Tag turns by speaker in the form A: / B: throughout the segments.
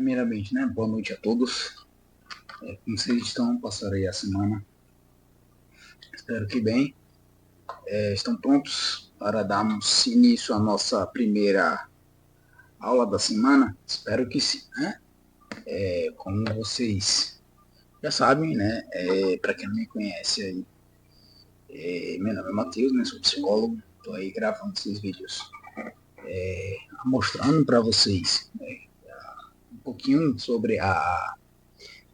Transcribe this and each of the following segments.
A: Primeiramente, né, boa noite a todos. Como vocês estão? Passaram aí a semana? Espero que bem. Estão prontos para darmos início à nossa primeira aula da semana? Espero que sim, né? Como vocês já sabem, né? Para quem não me conhece aí, meu nome é Matheus, né? Sou psicólogo. Estou aí gravando esses vídeos, mostrando para vocês um pouquinho sobre a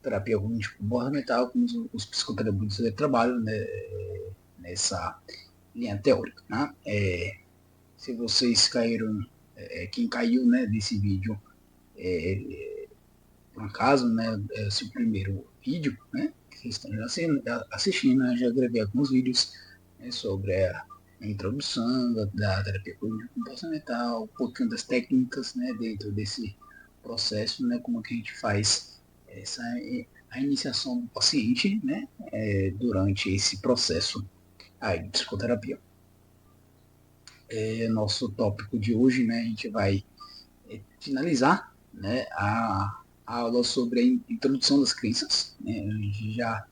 A: terapia cognitivo-comportamental, como os psicoterapeutas trabalham, né, nessa linha teórica. Né? Se vocês caíram, quem caiu, né, desse vídeo, por acaso, né, esse primeiro vídeo, né, que vocês estão assistindo, né, já gravei alguns vídeos, né, sobre a introdução da terapia cognitivo-comportamental, um pouquinho das técnicas, né, dentro desse processo, né, como que a gente faz a iniciação do paciente, né, durante esse processo aí de psicoterapia. Nosso tópico de hoje, né, a gente vai finalizar, né, a aula sobre a introdução das crenças. Né, a gente já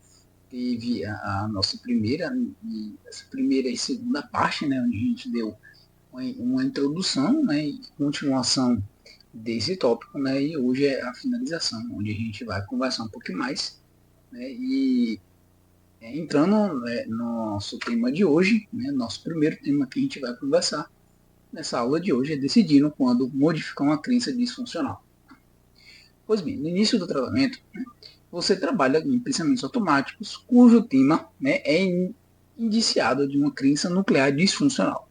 A: teve a nossa essa primeira e segunda parte, né, onde a gente deu uma introdução, né, e continuação desse tópico, né, e hoje é a finalização, onde a gente vai conversar um pouquinho mais, né, e entrando, né, no nosso tema de hoje, né, nosso primeiro tema que a gente vai conversar nessa aula de hoje é decidindo quando modificar uma crença disfuncional. Pois bem, no início do tratamento, né, você trabalha em pensamentos automáticos cujo tema, né, é indiciado de uma crença nuclear disfuncional.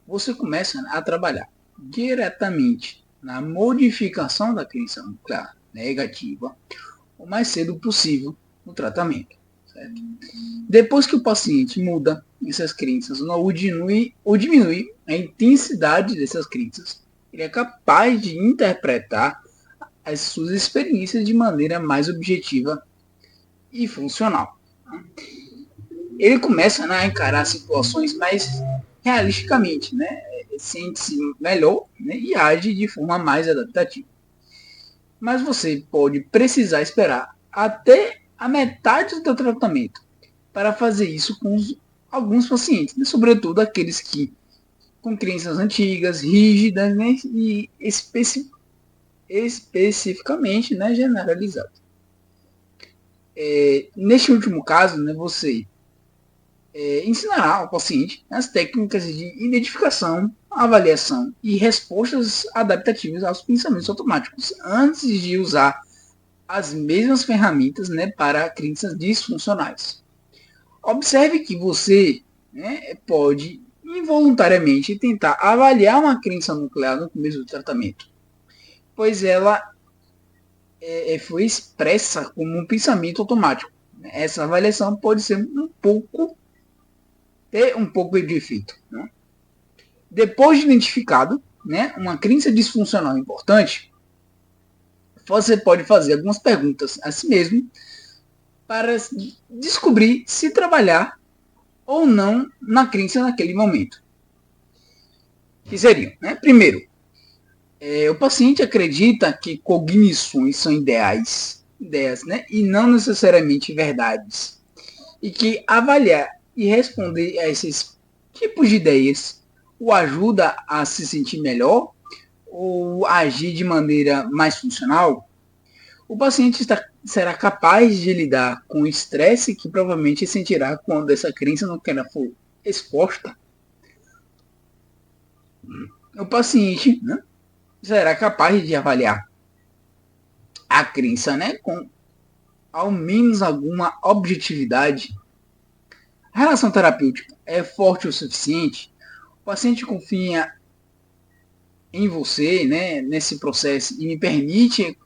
A: Você começa a trabalhar diretamente na modificação da crença nuclear negativa o mais cedo possível no tratamento. Certo? Depois que o paciente muda essas crenças ou diminui a intensidade dessas crenças, ele é capaz de interpretar as suas experiências de maneira mais objetiva e funcional. Ele começa, né, a encarar situações mais realisticamente, né, sente-se melhor, né, e age de forma mais adaptativa. Mas você pode precisar esperar até a metade do tratamento para fazer isso com alguns pacientes, né, sobretudo aqueles que com crenças antigas, rígidas, né, e especificamente, né, generalizadas. Neste último caso, né, você ensinará ao paciente as técnicas de identificação, avaliação e respostas adaptativas aos pensamentos automáticos, antes de usar as mesmas ferramentas, né, para crenças disfuncionais. Observe que você, né, pode involuntariamente tentar avaliar uma crença nuclear no começo do tratamento, pois ela foi expressa como um pensamento automático. Essa avaliação pode ser ter um pouco de efeito. Né? Depois de identificado, né, uma crença disfuncional importante, você pode fazer algumas perguntas a si mesmo para descobrir se trabalhar ou não na crença naquele momento. Que seriam, né? Primeiro, o paciente acredita que cognições são ideias, né? E não necessariamente verdades. E que avaliar e responder a esses tipos de ideias o ajuda a se sentir melhor ou agir de maneira mais funcional. O paciente será capaz de lidar com o estresse que provavelmente sentirá quando essa crença não for exposta. O paciente, né, será capaz de avaliar a crença, né, com ao menos alguma objetividade. A relação terapêutica é forte o suficiente? O paciente confia em você, né, nesse processo e me permite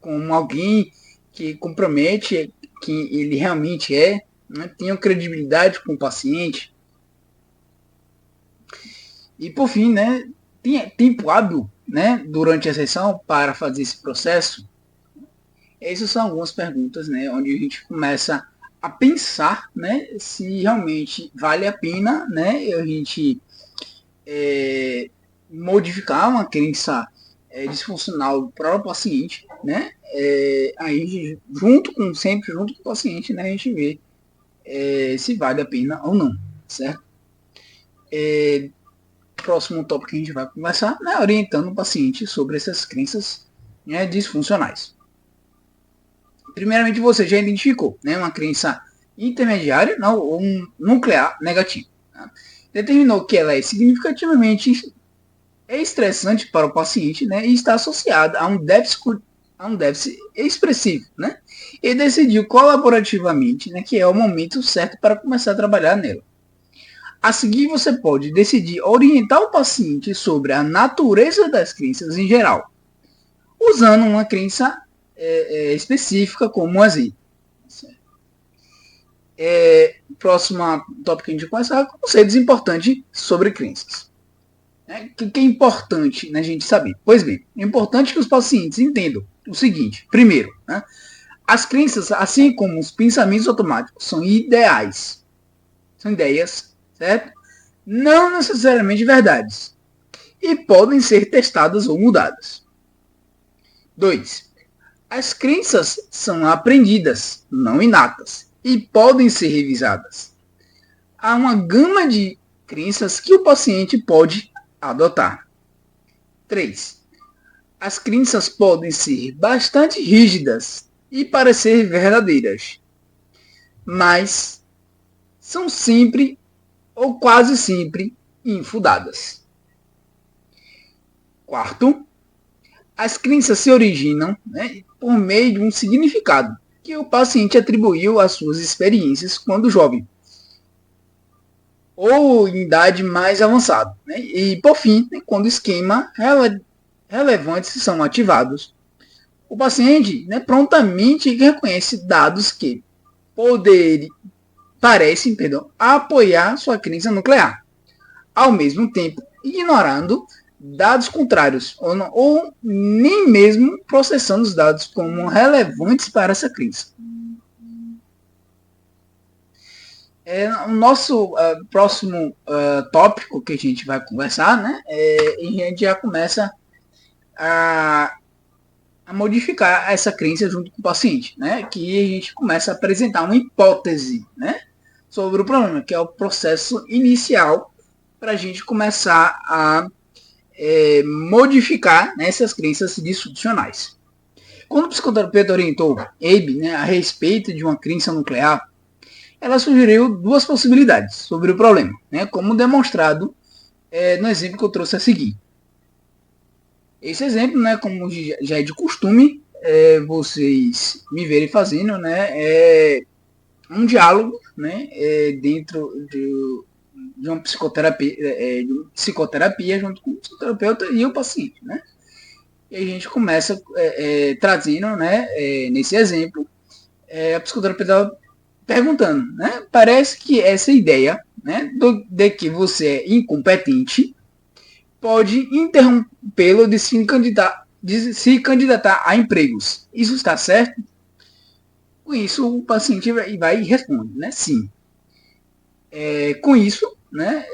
A: como alguém que compromete que ele realmente é, né, tenha credibilidade com o paciente. E por fim, né, tem tempo hábil, né, durante a sessão para fazer esse processo. Essas são algumas perguntas, né, onde a gente começa a pensar, né, se realmente vale a pena, né, a gente modificar uma crença disfuncional para o paciente, né, aí sempre junto com o paciente, né, a gente vê se vale a pena ou não, certo? Próximo tópico que a gente vai conversar, né, orientando o paciente sobre essas crenças, né, disfuncionais. Primeiramente, você já identificou, né, uma crença intermediária, não, ou um nuclear negativo. Tá? Determinou que ela é significativamente estressante para o paciente, né, e está associada a um déficit expressivo, né, e decidiu colaborativamente, né, que é o momento certo para começar a trabalhar nela. A seguir, você pode decidir orientar o paciente sobre a natureza das crenças em geral, usando uma crença específica como um exemplo. Próxima tópico que a gente vai começar, conceitos importantes sobre crenças. O que é importante, né, a gente saber? Pois bem, é importante que os pacientes entendam o seguinte. Primeiro, né, as crenças, assim como os pensamentos automáticos, são ideais. São ideias, certo? Não necessariamente verdades. E podem ser testadas ou mudadas. 2. As crenças são aprendidas, não inatas, e podem ser revisadas. Há uma gama de crenças que o paciente pode adotar. 3. As crenças podem ser bastante rígidas e parecer verdadeiras, mas são sempre ou quase sempre infundadas. 4. As crenças se originam, né, por meio de um significado que o paciente atribuiu às suas experiências quando jovem ou em idade mais avançada. Né? E, por fim, né, quando esquemas relevantes são ativados, o paciente, né, prontamente reconhece dados que parecem apoiar sua crença nuclear, ao mesmo tempo ignorando dados contrários ou nem mesmo processando os dados como relevantes para essa crença. O nosso próximo tópico que a gente vai conversar, né, a gente já começa a modificar essa crença junto com o paciente, né, que a gente começa a apresentar uma hipótese, né, sobre o problema, que é o processo inicial para a gente começar a modificar, né, essas crenças disfuncionais. Quando o psicoterapeuta orientou Abe, né, a respeito de uma crença nuclear, ela sugeriu duas possibilidades sobre o problema, né, como demonstrado no exemplo que eu trouxe a seguir. Esse exemplo, né, como já é de costume, vocês me verem fazendo, né, é um diálogo, né, dentro de uma psicoterapia junto com o psicoterapeuta e o paciente, né? E a gente começa trazendo, né, nesse exemplo, a psicoterapeuta perguntando, né? Parece que essa ideia, né, de que você é incompetente pode interrompê-lo de se candidatar a empregos. Isso está certo? Com isso, o paciente vai e responde, né? Sim. Com isso, né,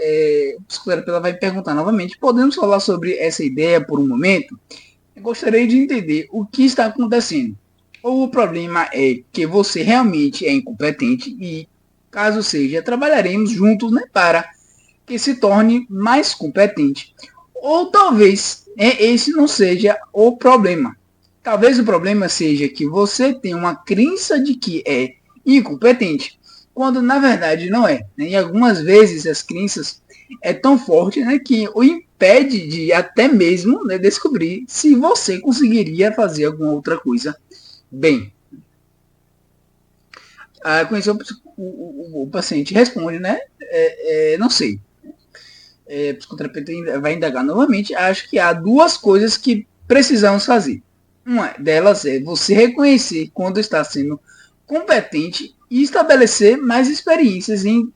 A: o psicoterapeuta vai perguntar novamente: podemos falar sobre essa ideia por um momento? Eu gostaria de entender o que está acontecendo. Ou o problema é que você realmente é incompetente e, caso seja, trabalharemos juntos, né, para que se torne mais competente. Ou talvez esse não seja o problema. Talvez o problema seja que você tem uma crença de que é incompetente, quando na verdade não é. Né? E algumas vezes as crenças é tão forte, né, que o impede de até mesmo, né, descobrir se você conseguiria fazer alguma outra coisa bem. Com isso o paciente responde, né, não sei. O psicoterapeuta vai indagar novamente. Acho que há duas coisas que precisamos fazer. Uma delas é você reconhecer quando está sendo competente e estabelecer mais experiências em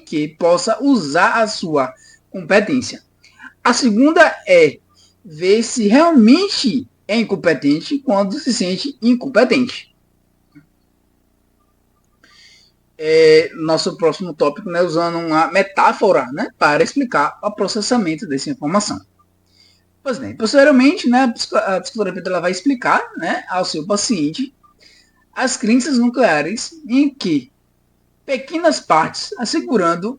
A: que possa usar a sua competência. A segunda é ver se realmente é incompetente quando se sente incompetente. Nosso próximo tópico, usando uma metáfora, para explicar o processamento dessa informação. Pois bem, posteriormente, né, a psicoterapeuta ela vai explicar, né, ao seu paciente as crenças nucleares em que pequenas partes, assegurando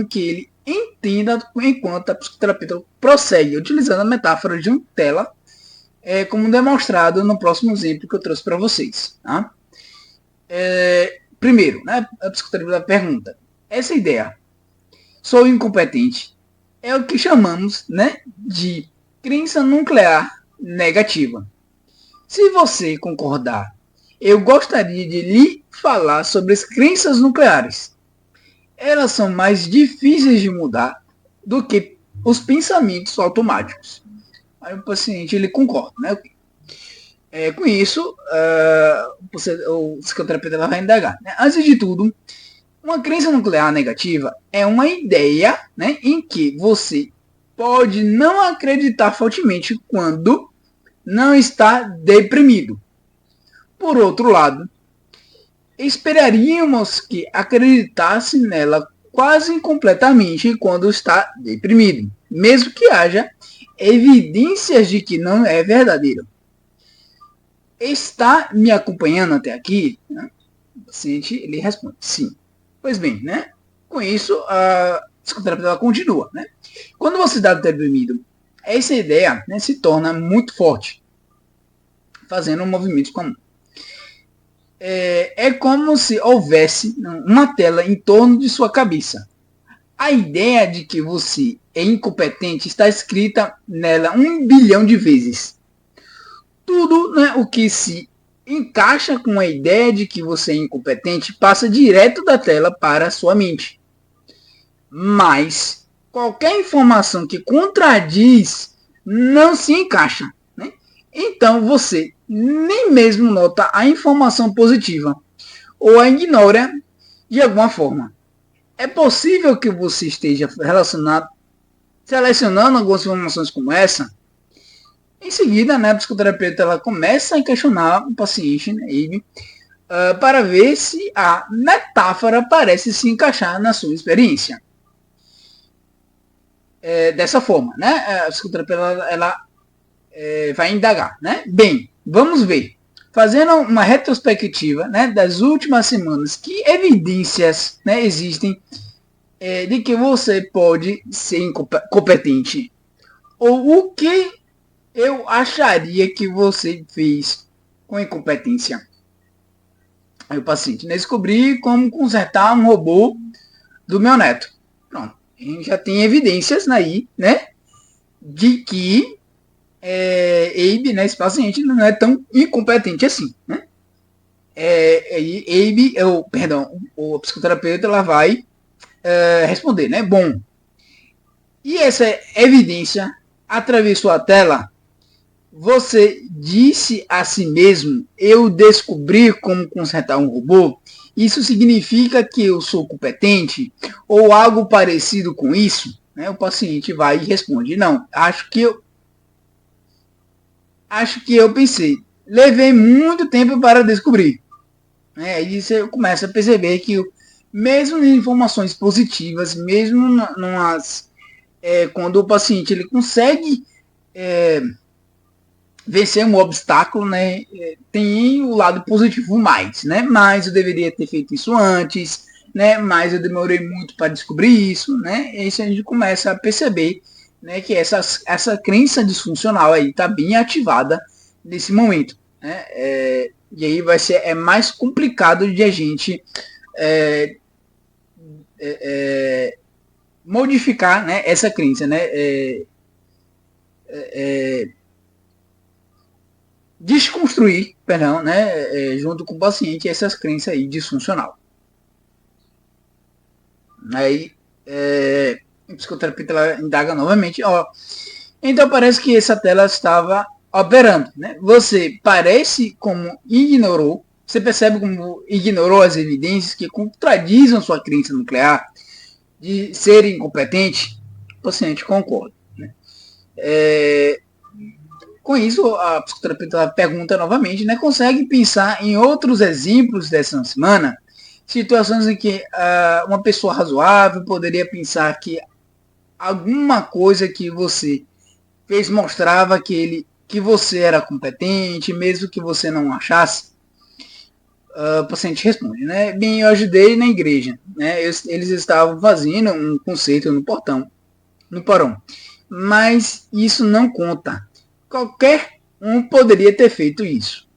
A: que ele entenda enquanto a psicoterapeuta prossegue, utilizando a metáfora de uma tela, como demonstrado no próximo exemplo que eu trouxe para vocês. Tá? Primeiro, né, a psicoterapeuta pergunta: essa ideia, sou incompetente, é o que chamamos, né, de crença nuclear negativa. Se você concordar, eu gostaria de lhe falar sobre as crenças nucleares. Elas são mais difíceis de mudar do que os pensamentos automáticos. Aí o paciente ele concorda, né? Com isso, o psicoterapeuta vai indagar. Né? Antes de tudo, uma crença nuclear negativa é uma ideia, né, em que você pode não acreditar fortemente quando não está deprimido. Por outro lado, esperaríamos que acreditasse nela quase completamente quando está deprimido, mesmo que haja evidências de que não é verdadeiro. Está me acompanhando até aqui? O paciente ele responde sim. Pois bem, né? Com isso, a psicoterapeuta continua. Né? Quando você está deprimido, essa ideia, né, se torna muito forte, fazendo movimentos com a mão. É como se houvesse uma tela em torno de sua cabeça. A ideia de que você é incompetente está escrita nela 1 bilhão de vezes. Tudo, né, o que se encaixa com a ideia de que você é incompetente passa direto da tela para a sua mente. Mas qualquer informação que contradiz não se encaixa. Né? Então você nem mesmo nota a informação positiva ou a ignora de alguma forma. É possível que você esteja selecionando algumas informações como essa. Em seguida, né, a psicoterapeuta ela começa a questionar o paciente, né, ele, para ver se a metáfora parece se encaixar na sua experiência. Dessa forma, né, a psicoterapeuta ela vai indagar. Né? Bem, vamos ver. Fazendo uma retrospectiva, né, das últimas semanas, que evidências, né, existem de que você pode ser incompetente? Ou o que eu acharia que você fez com incompetência? Aí o paciente, né, descobri como consertar um robô do meu neto. Pronto, a gente já tem evidências aí, né, de que Abe, né, esse paciente não é tão incompetente assim, né? Abe, o psicoterapeuta ela vai responder, né? Bom, e essa evidência atravessou a tela? Você disse a si mesmo, eu descobri como consertar um robô? Isso significa que eu sou competente? Ou algo parecido com isso? Né? O paciente vai e responde, não, acho que eu pensei. Levei muito tempo para descobrir. Aí você começa a perceber que mesmo em informações positivas, mesmo quando o paciente ele consegue vencer um obstáculo, né, tem o lado positivo mais, né? Mas eu deveria ter feito isso antes, né? Mas eu demorei muito para descobrir isso, né? E isso a gente começa a perceber, né, que essa crença disfuncional aí está bem ativada nesse momento, né? E aí vai ser mais complicado de a gente modificar, né, essa crença, né? Desconstruir, perdão, né, junto com o paciente essas crenças aí disfuncional. Aí o psicoterapeuta ela indaga novamente, ó, então parece que essa tela estava operando, né? Você parece como ignorou, você percebe como ignorou as evidências que contradizem sua crença nuclear de ser incompetente? O paciente concorda. Né? Com isso, a psicoterapeuta pergunta novamente, né, consegue pensar em outros exemplos dessa semana? Situações em que uma pessoa razoável poderia pensar que alguma coisa que você fez mostrava que você era competente, mesmo que você não achasse. O paciente responde, né? Bem, eu ajudei na igreja, né? Eles estavam fazendo um concerto no porão, mas isso não conta. Qualquer um poderia ter feito isso,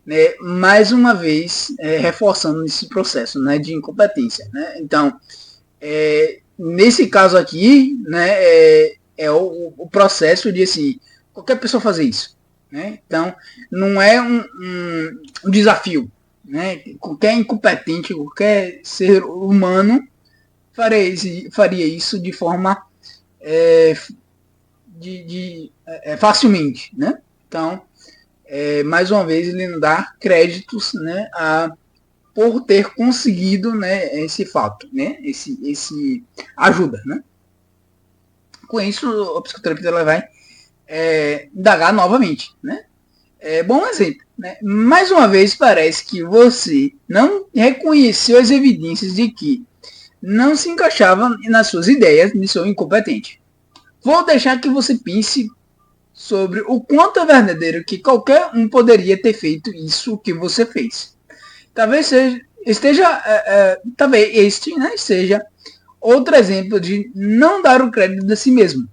A: né? Mais uma vez, reforçando esse processo, né, de incompetência, né? Então, nesse caso aqui, né, é o processo de assim, qualquer pessoa fazer isso, né? Então, não é um desafio, né? Qualquer incompetente, qualquer ser humano faria isso de forma é, facilmente, né? Então, mais uma vez, ele não dá créditos, né, por ter conseguido, né, esse fato, né, esse ajuda, né. Com isso, a psicoterapia ela vai indagar novamente, né. Bom exemplo, né. Mais uma vez, parece que você não reconheceu as evidências de que não se encaixava nas suas ideias de ser incompetente. Vou deixar que você pense sobre o quanto é verdadeiro que qualquer um poderia ter feito isso que você fez. Talvez talvez este, né, seja outro exemplo de não dar o crédito de si mesmo,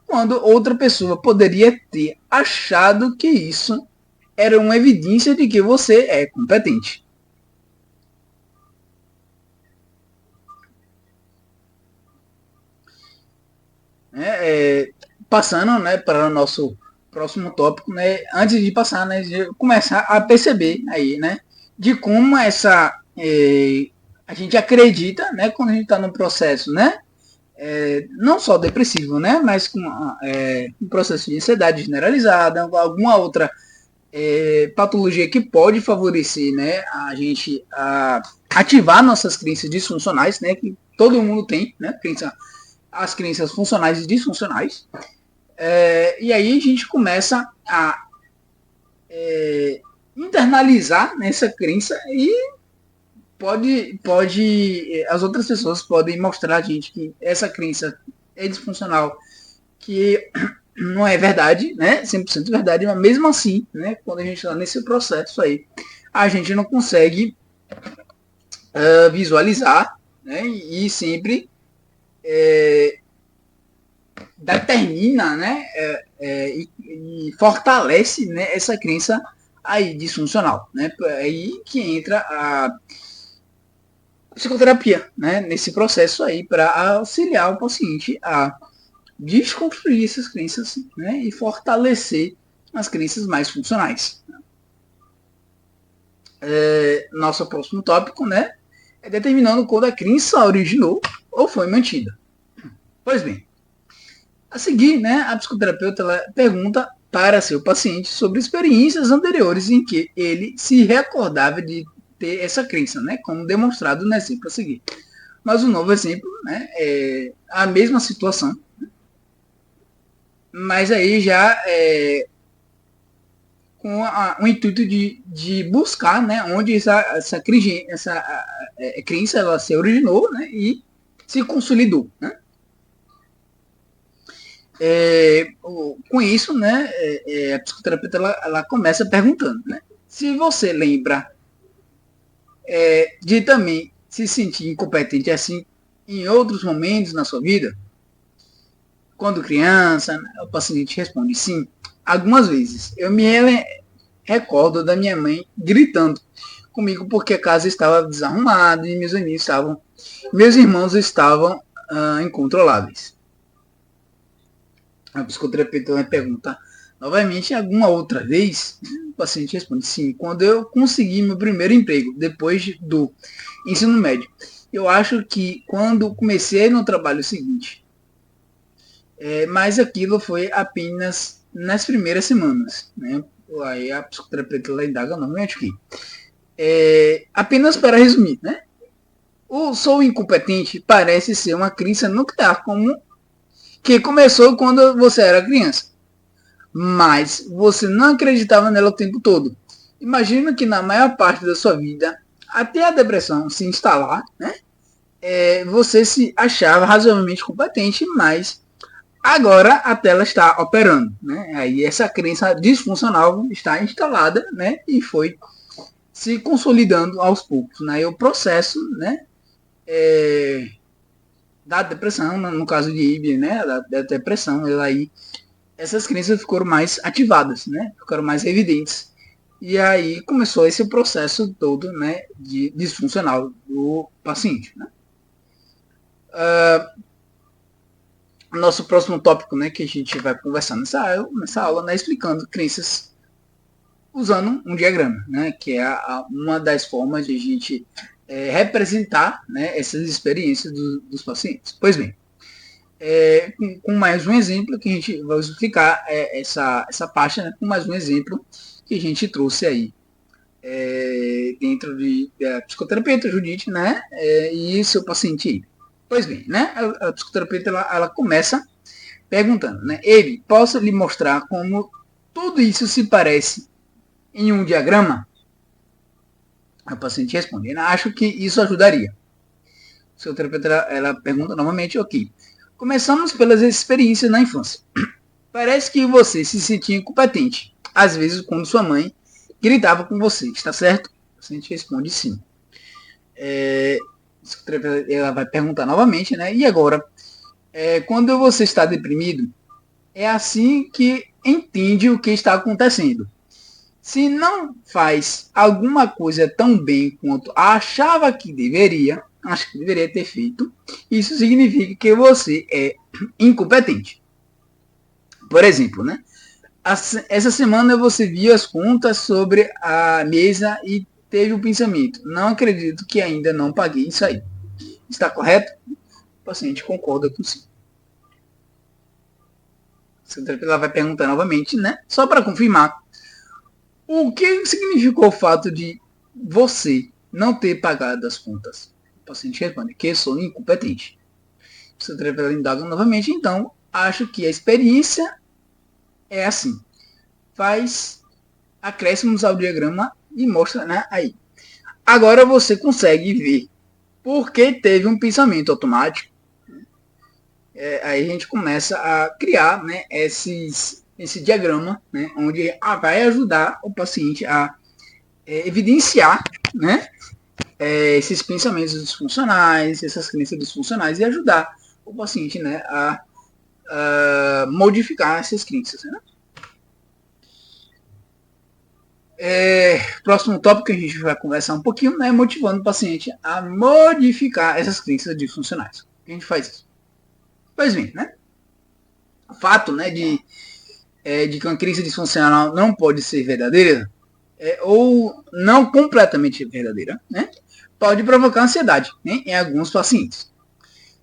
A: quando outra pessoa poderia ter achado que isso era uma evidência de que você é competente. Passando, né, para o nosso próximo tópico, né, antes de passar, né, de começar a perceber aí, né, de como a gente acredita, né, quando a gente está no processo, né, não só depressivo, né, mas com um processo de ansiedade generalizada, alguma outra patologia que pode favorecer, né, a gente a ativar nossas crenças disfuncionais, né, que todo mundo tem, né, as crenças funcionais e disfuncionais. E aí a gente começa a internalizar nessa crença e as outras pessoas podem mostrar a gente que essa crença é disfuncional, que não é verdade, né? 100% verdade, mas mesmo assim, né? Quando a gente está nesse processo aí, a gente não consegue visualizar, né? E sempre determina, né? E fortalece, né? Essa crença aí disfuncional, né? Aí que entra a psicoterapia, né? Nesse processo aí para auxiliar o paciente a desconstruir essas crenças, né? E fortalecer as crenças mais funcionais. Nosso próximo tópico, né? É determinando quando a crença originou ou foi mantida. Pois bem, a seguir, né, a psicoterapeuta ela pergunta para seu paciente sobre experiências anteriores em que ele se recordava de ter essa crença, né, como demonstrado no exemplo a seguir. Mas o novo exemplo, né, é a mesma situação, mas aí já com o intuito de buscar, né, onde essa crença ela se originou, né, e se consolidou, né. Com isso, né, a psicoterapeuta ela começa perguntando, né, se você lembra de também se sentir incompetente assim em outros momentos na sua vida, quando criança, né, o paciente responde sim, algumas vezes. Eu me recordo da minha mãe gritando comigo porque a casa estava desarrumada e meus irmãos estavam incontroláveis. A psicoterapeuta vai perguntar novamente alguma outra vez. O paciente responde sim, quando eu consegui meu primeiro emprego, depois do ensino médio. Eu acho que quando comecei no trabalho seguinte, mas aquilo foi apenas nas primeiras semanas, né? Aí a psicoterapeuta ela indaga novamente aqui. Apenas para resumir, né? O sou incompetente parece ser uma crença nuclear como que começou quando você era criança, mas você não acreditava nela o tempo todo. Imagina que na maior parte da sua vida, até a depressão se instalar, né? Você se achava razoavelmente competente, mas Agora a tela está operando, né? Aí essa crença disfuncional está instalada, né? E foi se consolidando aos poucos, né? E o processo, né? Da depressão, no caso de Ibsen, né? Da depressão, ela aí essas crenças ficaram mais ativadas, né? Ficaram mais evidentes. E aí começou esse processo todo, né? De disfuncional do paciente, né? Nosso próximo tópico, né, que a gente vai conversar nessa aula, né, explicando crenças usando um diagrama, né, que é uma das formas de a gente representar, né, essas experiências dos pacientes. Pois bem, com mais um exemplo que a gente vai explicar essa parte, né, com mais um exemplo que a gente trouxe aí dentro da psicoterapeuta Judite, né, e seu paciente aí. Pois bem, né, a psicoterapeuta ela começa perguntando, né, ele, posso lhe mostrar como tudo isso se parece em um diagrama? A paciente responde, acho que isso ajudaria. O seu terapeuta ela pergunta novamente, ok. Começamos pelas experiências na infância. Parece que você se sentia incompetente, às vezes quando sua mãe gritava com você, está certo? A paciente responde sim. Ela vai perguntar novamente, né? E agora, quando você está deprimido, é assim que entende o que está acontecendo. Se não faz alguma coisa tão bem quanto achava que deveria, acho que deveria ter feito, isso significa que você é incompetente. Por exemplo, né? Essa semana você viu as contas sobre a mesa e teve o pensamento, não acredito que ainda não paguei isso aí. Está correto? O paciente concorda com sim. Ela vai perguntar novamente, né? Só para confirmar. O que significou o fato de você não ter pagado as contas? O paciente responde que sou incompetente. O terapeuta indaga novamente, então, acho que a experiência é assim. Faz acréscimos ao diagrama e mostra, né, aí. Agora você consegue ver porque teve um pensamento automático. Aí a gente começa a criar, né, esse diagrama, né, onde vai ajudar o paciente a evidenciar, né, esses pensamentos disfuncionais, essas crenças disfuncionais e ajudar o paciente, né, a modificar essas crenças. Né? Próximo tópico que a gente vai conversar um pouquinho, né, motivando o paciente a modificar essas crenças disfuncionais. A gente faz isso. Pois bem, né? O fato, né, de que uma crença disfuncional não pode ser verdadeira ou não completamente verdadeira, né, pode provocar ansiedade, né, em alguns pacientes.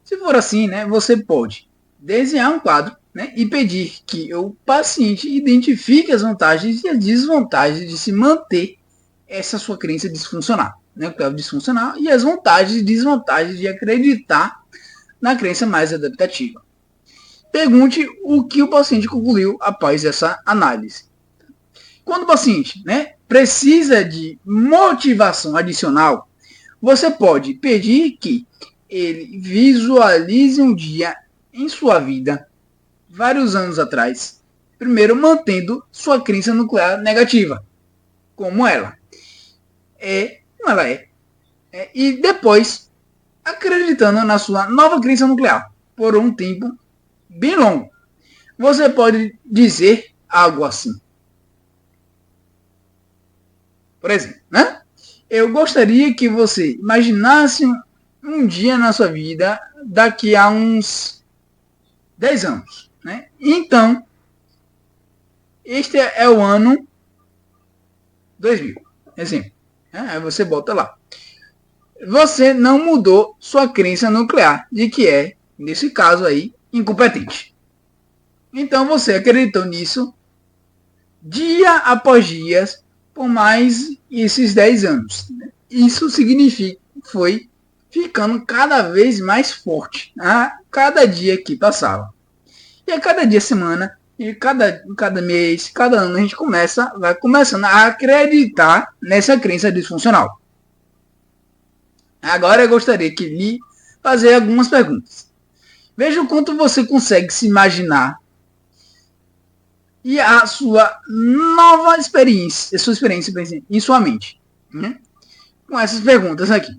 A: Se for assim, né, você pode desenhar um quadro, né, e pedir que o paciente identifique as vantagens e as desvantagens de se manter essa sua crença disfuncional, né, o disfuncional, e as vantagens e desvantagens de acreditar na crença mais adaptativa. Pergunte o que o paciente concluiu após essa análise. Quando o paciente, né, precisa de motivação adicional, você pode pedir que ele visualize um dia em sua vida, vários anos atrás, primeiro mantendo sua crença nuclear negativa, como ela é, e depois acreditando na sua nova crença nuclear por um tempo bem longo. Você pode dizer algo assim. Por exemplo, né? Eu gostaria que você imaginasse um dia na sua vida daqui a uns 10 anos. Né? Então, este é o ano 2000. Exemplo. Aí você bota lá. Você não mudou sua crença nuclear de que é, nesse caso aí, incompetente. Então você acreditou nisso dia após dia por mais esses 10 anos. Isso significa que foi ficando cada vez mais forte a cada dia que passava. E a cada dia, semana, e cada mês, cada ano, a gente vai começando a acreditar nessa crença disfuncional. Agora eu gostaria de lhe fazer algumas perguntas. Veja o quanto você consegue se imaginar e a sua nova experiência, em sua mente, né? Com essas perguntas aqui.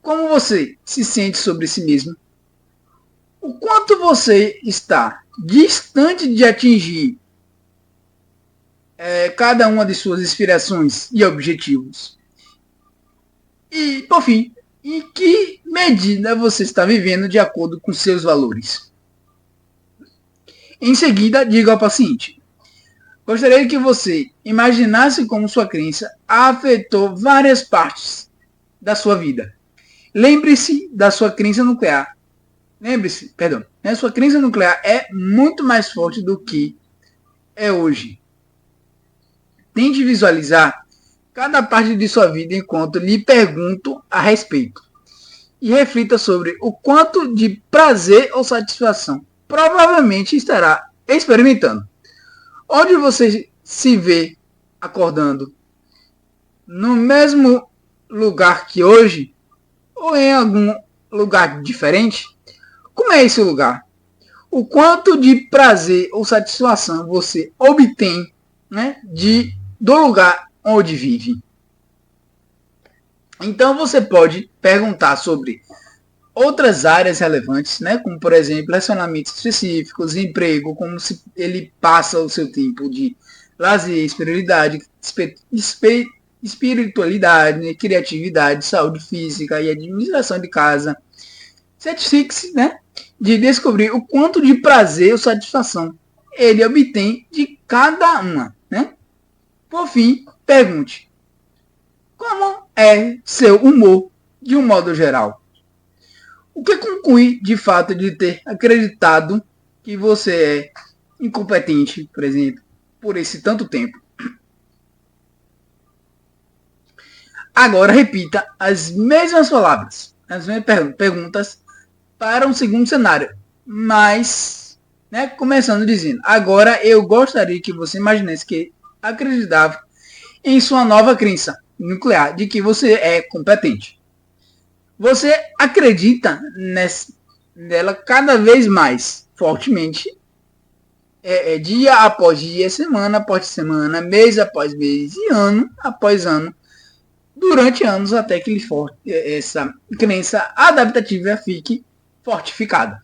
A: Como você se sente sobre si mesmo? O quanto você está distante de atingir cada uma de suas inspirações e objetivos? E, por fim, em que medida você está vivendo de acordo com seus valores? Em seguida, diga ao paciente: gostaria que você imaginasse como sua crença afetou várias partes da sua vida. Lembre-se da sua crença nuclear. Lembre-se, perdão, a sua crença nuclear é muito mais forte do que é hoje. Tente visualizar cada parte de sua vida enquanto lhe pergunto a respeito. E reflita sobre o quanto de prazer ou satisfação provavelmente estará experimentando. Onde você se vê acordando? No mesmo lugar que hoje? Ou em algum lugar diferente? Como é esse lugar? O quanto de prazer ou satisfação você obtém, né, do lugar onde vive? Então você pode perguntar sobre outras áreas relevantes, né, como por exemplo relacionamentos específicos, emprego, como se ele passa o seu tempo de lazer, espiritualidade, né, criatividade, saúde física e administração de casa. Certifique-se, né, de descobrir o quanto de prazer ou satisfação ele obtém de cada uma. Né? Por fim, pergunte: como é seu humor de um modo geral? O que conclui de fato de ter acreditado que você é incompetente, por exemplo, por esse tanto tempo? Agora repita as mesmas palavras, as mesmas perguntas para um segundo cenário, mas, né, começando dizendo: agora eu gostaria que você imaginasse que acreditava em sua nova crença nuclear de que você é competente. Você acredita nela cada vez mais fortemente, dia após dia, semana após semana, mês após mês e ano após ano, durante anos até que essa crença adaptativa fique fortificada.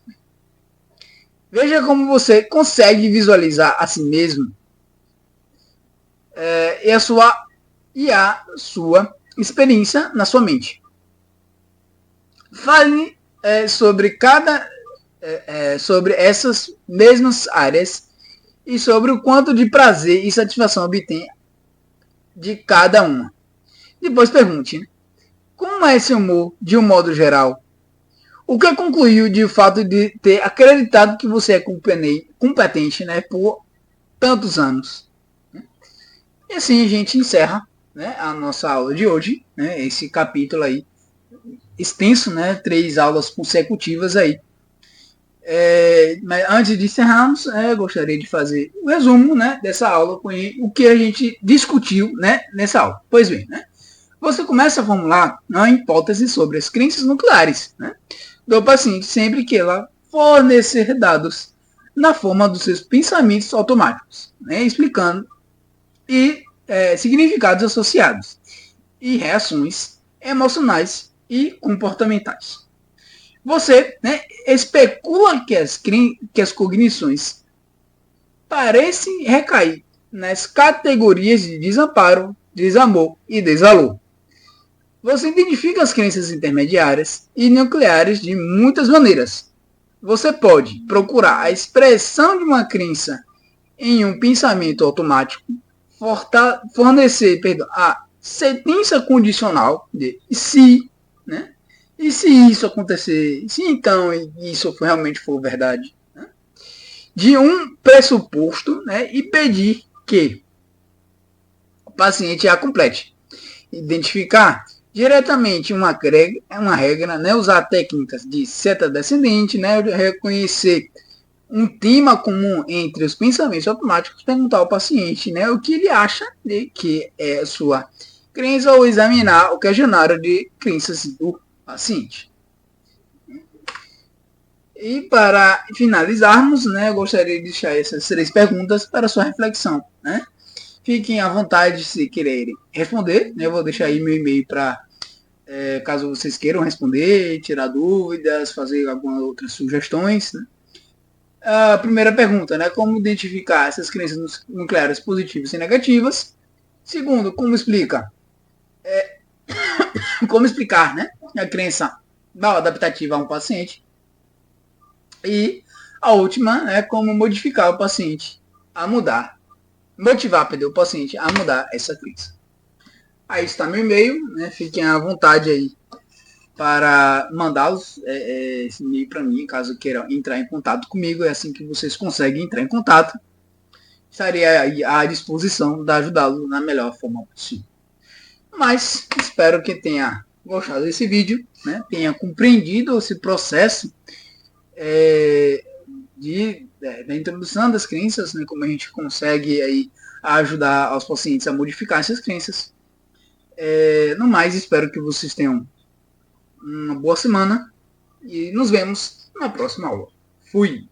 A: Veja como você consegue visualizar a si mesmo e a sua experiência na sua mente. Fale sobre essas mesmas áreas e sobre o quanto de prazer e satisfação obtém de cada uma. Depois pergunte: como é esse humor de um modo geral? O que concluiu de fato de ter acreditado que você é competente, né, por tantos anos? E assim a gente encerra, né, a nossa aula de hoje, né, esse capítulo aí extenso, né, 3 aulas consecutivas aí. Mas antes de encerrarmos, eu gostaria de fazer o resumo, né, dessa aula com o que a gente discutiu, né, nessa aula. Pois bem, né, você começa a formular uma hipótese sobre as crenças nucleares, né, do paciente sempre que ela fornecer dados na forma dos seus pensamentos automáticos, né, explicando e significados associados e reações emocionais e comportamentais. Você, né, especula que as cognições parecem recair nas categorias de desamparo, desamor e desvalor. Você identifica as crenças intermediárias e nucleares de muitas maneiras. Você pode procurar a expressão de uma crença em um pensamento automático, fornecer a sentença condicional de se, né? E se isso acontecer, se então isso realmente for verdade, né? De um pressuposto, né? E pedir que o paciente a complete. Identificar diretamente uma regra, né? Usar técnicas de seta descendente, né? Reconhecer um tema comum entre os pensamentos automáticos, perguntar ao paciente, né, o que ele acha de que é sua crença ou examinar o questionário de crenças do paciente. E para finalizarmos, né, eu gostaria de deixar essas 3 perguntas para sua reflexão, né? Fiquem à vontade se quererem responder, né? Eu vou deixar aí meu e-mail para caso vocês queiram responder, tirar dúvidas, fazer algumas outras sugestões. Né? A primeira pergunta, né? Como identificar essas crenças nucleares positivas e negativas? Segundo, como explicar, né? A crença mal adaptativa a um paciente. E a última é como modificar o paciente a mudar, motivar, perdeu, o paciente a mudar essa crença. Aí está meu e-mail, né? Fiquem à vontade aí para mandá-los esse e-mail para mim, caso queiram entrar em contato comigo. É assim que vocês conseguem entrar em contato. Estarei aí à disposição de ajudá-lo na melhor forma possível. Mas espero que tenha gostado desse vídeo, né? Tenha compreendido esse processo da introdução das crenças, né? Como a gente consegue aí ajudar aos pacientes a modificar essas crenças. No mais, espero que vocês tenham uma boa semana e nos vemos na próxima aula. Fui!